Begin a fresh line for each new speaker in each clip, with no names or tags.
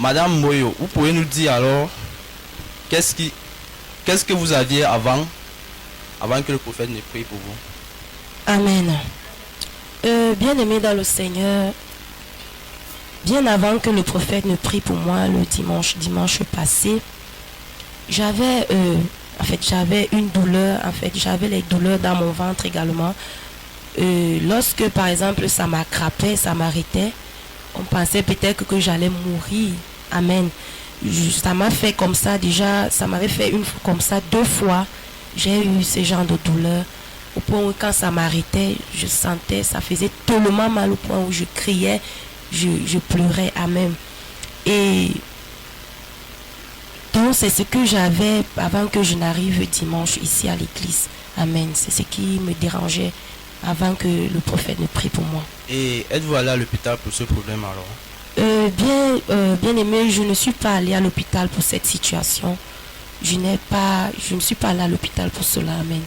Madame Moyo, vous pouvez nous dire alors qu'est-ce que vous aviez avant que le prophète ne prie pour vous?
Amen. Bien-aimé dans le Seigneur, bien avant que le prophète ne prie pour moi le dimanche passé, j'avais une douleur, j'avais les douleurs dans mon ventre également. Lorsque par exemple ça m'attrapait, ça m'arrêtait, on pensait peut-être que j'allais mourir. Amen. Ça m'a fait comme ça déjà, ça m'avait fait comme ça 2 fois. J'ai eu ce genre de douleur. Au point où quand ça m'arrêtait, je sentais, ça faisait tellement mal au point où je criais, je pleurais. Amen. Et donc c'est ce que j'avais avant que je n'arrive dimanche ici à l'église. Amen. C'est ce qui me dérangeait avant que le prophète ne prie pour moi.
Et êtes-vous allé à l'hôpital pour ce problème alors?
Bien aimé, je ne suis pas allé à l'hôpital pour cette situation. Je ne suis pas allé à l'hôpital pour cela. Amen.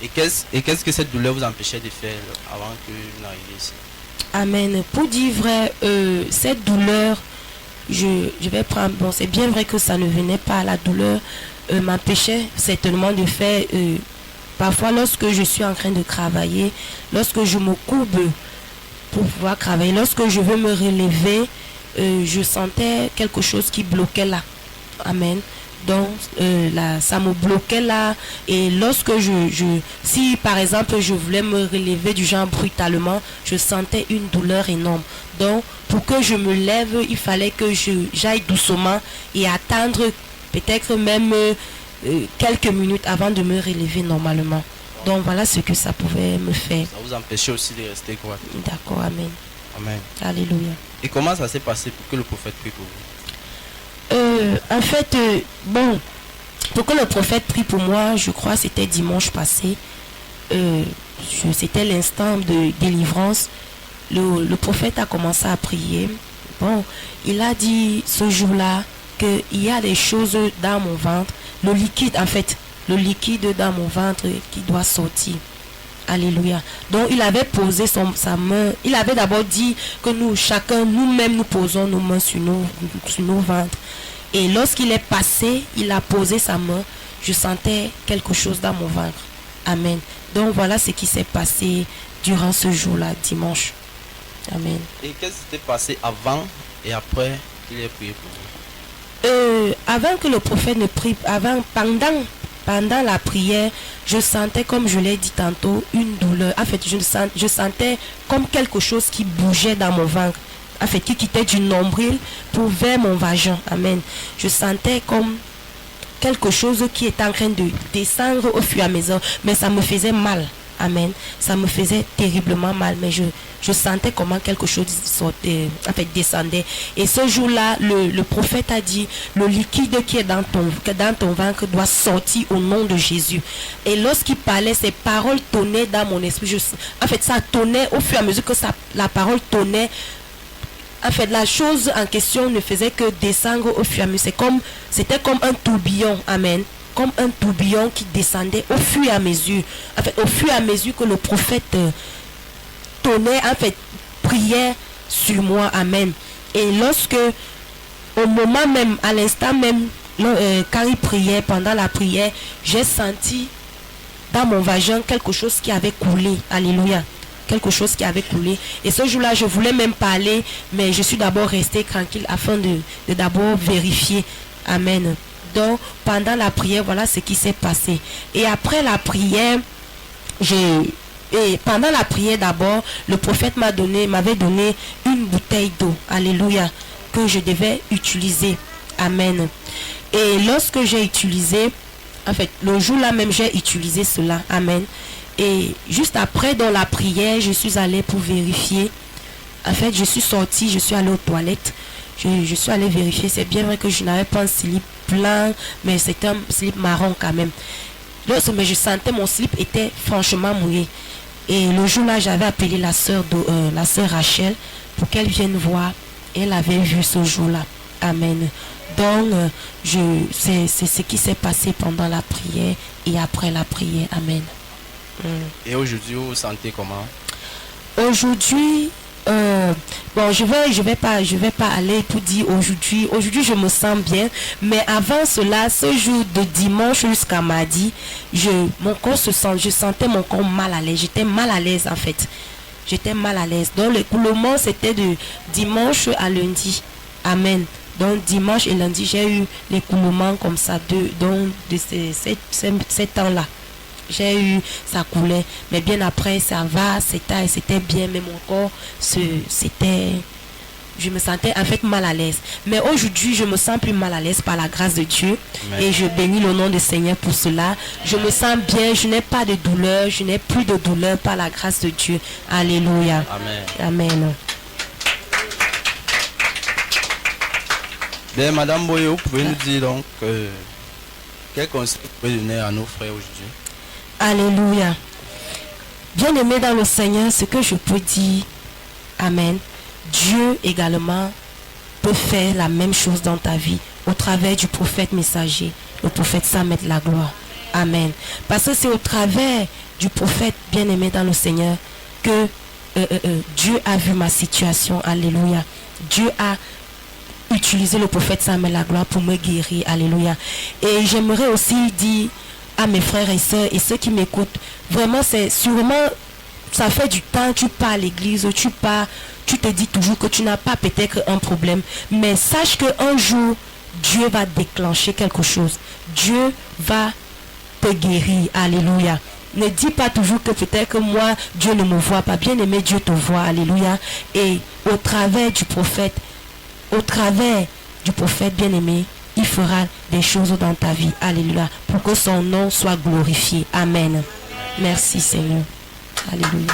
Et qu'est-ce que cette douleur vous empêchait de faire avant que vous n'arriviez ici?
Amen. Pour dire vrai, cette douleur, je vais prendre... Bon, c'est bien vrai que ça ne venait pas. La douleur m'empêchait certainement de faire... parfois, lorsque je suis en train de travailler, lorsque je me courbe pour pouvoir travailler, lorsque je veux me relever, je sentais quelque chose qui bloquait là. Amen. Donc là, ça me bloquait là. Et lorsque si par exemple je voulais me relever du genre brutalement, je sentais une douleur énorme. Donc pour que je me lève, il fallait que j'aille doucement et attendre peut-être même quelques minutes avant de me relever normalement. Donc voilà ce que ça pouvait me faire.
Ça vous empêchait aussi de rester quoi?
D'accord, amen.
Amen.
Alléluia.
Et comment ça s'est passé pour que le prophète prie pour vous?
En fait, bon, pour que le prophète prie pour moi, je crois que c'était dimanche passé. C'était l'instant de délivrance. Le prophète a commencé à prier. Bon, il a dit ce jour-là qu'il y a des choses dans mon ventre. Le liquide dans mon ventre qui doit sortir. Alléluia. Donc il avait posé sa main. Il avait d'abord dit que nous-mêmes, nous posons nos mains sur nos ventres. Et lorsqu'il est passé, il a posé sa main. Je sentais quelque chose dans mon ventre. Amen. Donc voilà ce qui s'est passé durant ce jour-là, dimanche. Amen.
Et qu'est-ce qui s'était passé avant et après qu'il ait prié pour vous?
Avant que le prophète ne prie, pendant la prière, je sentais, comme je l'ai dit tantôt, une douleur. En fait, je sentais comme quelque chose qui bougeait dans mon ventre. En fait, qui quittait du nombril pour vers mon vagin. Amen. Je sentais comme quelque chose qui est en train de descendre au fur et à mesure. Mais ça me faisait mal. Amen. Ça me faisait terriblement mal. Mais je sentais comment quelque chose descendait. Et ce jour-là, le prophète a dit, le liquide qui est dans ton ventre doit sortir au nom de Jésus. Et lorsqu'il parlait, ces paroles tonnaient dans mon esprit. En fait, ça tonnait au fur et à mesure que la parole tonnait. En fait, la chose en question ne faisait que descendre au fur et à mesure. C'était comme un tourbillon. Amen. Comme un tourbillon qui descendait au fur et à mesure. En fait, au fur et à mesure que le prophète tonnait, en fait, priait sur moi. Amen. Et lorsque, au moment même, à l'instant même, quand il priait, pendant la prière, j'ai senti dans mon vagin quelque chose qui avait coulé. Alléluia. Quelque chose qui avait coulé. Et ce jour-là, je voulais même parler, mais je suis d'abord restée tranquille afin de d'abord vérifier. Amen. Donc, pendant la prière, voilà ce qui s'est passé. Et après la prière, pendant la prière d'abord, le prophète m'avait donné une bouteille d'eau. Alléluia. Que je devais utiliser. Amen. Et lorsque j'ai utilisé, en fait, le jour-là même, j'ai utilisé cela. Amen. Et juste après, dans la prière, je suis allée pour vérifier. En fait, je suis sortie, je suis allée aux toilettes. Je suis allée vérifier. C'est bien vrai que je n'avais pas un slip blanc, mais c'était un slip marron quand même. Mais je sentais mon slip était franchement mouillé. Et le jour-là, j'avais appelé la sœur Rachel pour qu'elle vienne voir. Elle avait vu ce jour-là. Amen. Donc, c'est ce qui s'est passé pendant la prière et après la prière. Amen.
Et aujourd'hui, vous vous sentez comment?
Aujourd'hui, Bon, je vais pas aller pour dire aujourd'hui. Aujourd'hui, je me sens bien. Mais avant cela, ce jour de dimanche jusqu'à mardi, mon corps je sentais mon corps mal à l'aise. J'étais mal à l'aise en fait. J'étais mal à l'aise. Donc l'écoulement c'était de dimanche à lundi. Amen. Donc dimanche et lundi, j'ai eu l'écoulement comme ça de ces temps-là. J'ai eu, ça coulait, mais bien après ça va, c'était bien, mais mon corps je me sentais en fait mal à l'aise. Mais aujourd'hui, je me sens plus mal à l'aise par la grâce de Dieu. Amen. Et je bénis le nom du Seigneur pour cela. Je me sens bien, je n'ai pas de douleur, je n'ai plus de douleur par la grâce de Dieu. Alléluia.
Amen.
Amen.
Bien, Madame Boyo, vous pouvez nous dire donc quel conseil vous pouvez donner à nos frères aujourd'hui?
Alléluia. Bien-aimé dans le Seigneur, ce que je peux dire, Amen, Dieu également peut faire la même chose dans ta vie au travers du prophète messager, le prophète Samuel de la gloire. Amen. Parce que c'est au travers du prophète bien-aimé dans le Seigneur que Dieu a vu ma situation. Alléluia. Dieu a utilisé le prophète Samuel de la gloire pour me guérir. Alléluia. Et j'aimerais aussi dire à mes frères et sœurs et ceux qui m'écoutent, vraiment c'est sûrement, ça fait du temps, tu pars à l'église, tu te dis toujours que tu n'as pas peut-être un problème, mais sache qu'un jour, Dieu va déclencher quelque chose. Dieu va te guérir. Alléluia. Ne dis pas toujours que peut-être que moi, Dieu ne me voit pas. Bien aimé, Dieu te voit. Alléluia. Et au travers du prophète bien aimé, il fera des choses dans ta vie. Alléluia. Pour que son nom soit glorifié. Amen. Merci Seigneur. Alléluia.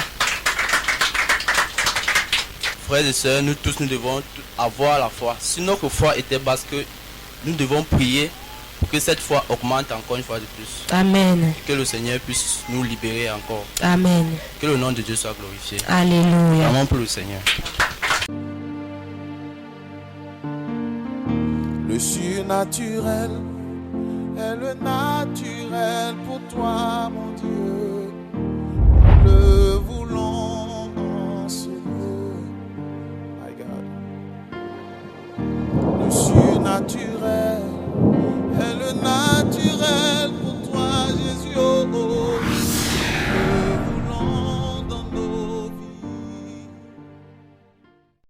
Frères et sœurs, nous tous, nous devons avoir la foi. Si notre foi était basse, que nous devons prier pour que cette foi augmente encore une fois de plus.
Amen.
Que le Seigneur puisse nous libérer encore.
Amen.
Que le nom de Dieu soit glorifié.
Alléluia.
Amen pour le Seigneur.
Le surnaturel est le naturel pour toi, mon Dieu. Nous le voulons en ce lieu. My God. Le surnaturel